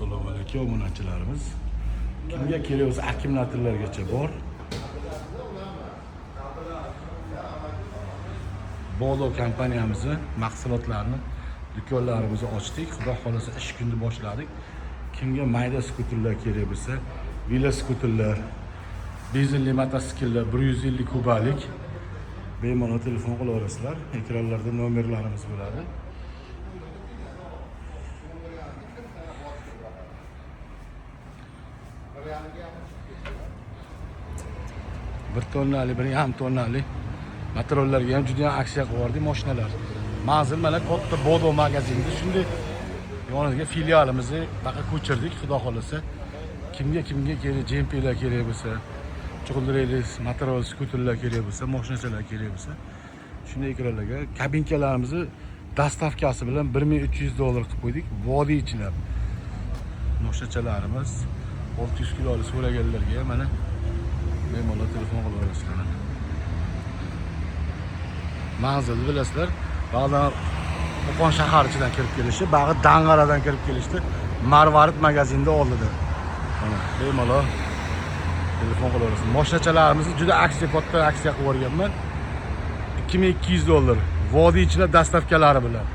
Assalomu alaykum obunachilarimiz. Kimga kerak bo'lsa akkumulyatorlargacha bor. Bodo kompaniyamizni mahsulotlarini do'konlarimizni ochdik. Xudo xolasa ish kunni boshladik. Kimga mayda skuterlar kerak bo'lsa, veloskuterlar, benzinli mototsikllar 150 kubalik bemalol telefon qilaverasizlar. Ekranlarda nomerlarimiz bo'ladi. Bir tonnali, 1,5 tonnali materiallarga ham juda ham aksiya qilyapti mashinalar. Manzil mana katta Bodo magazinida shunday yonimizga filialimizni baqa ko'chirdik, xudo xolasa. Kimga kerak, jempelar kerak bo'lsa, chuqurreli material skuterlar kerak bo'lsa, mashinachalar kerak bo'lsa, shunday ekranlarga kabinkalarimizni dastavkasi bilan $1300 qilib qo'ydik. Vodiy ichilab. Mashinachalarimiz 600 kiloli so'raganlarga mana bemalol telefon qilaverasizlar. Manzilni bilasizlar, ba'zan Qo'qon shahar ichidan kirib kelishi, ba'zi Dang'aradan kirib kelishdi. Marvarid magazinda oldida. Mana bemalol telefon qilaverasizlar. Mashinachalarimizni juda katta aksiya qilib yuborganman. $2200 vodiy ichilab dastavkalari bilan.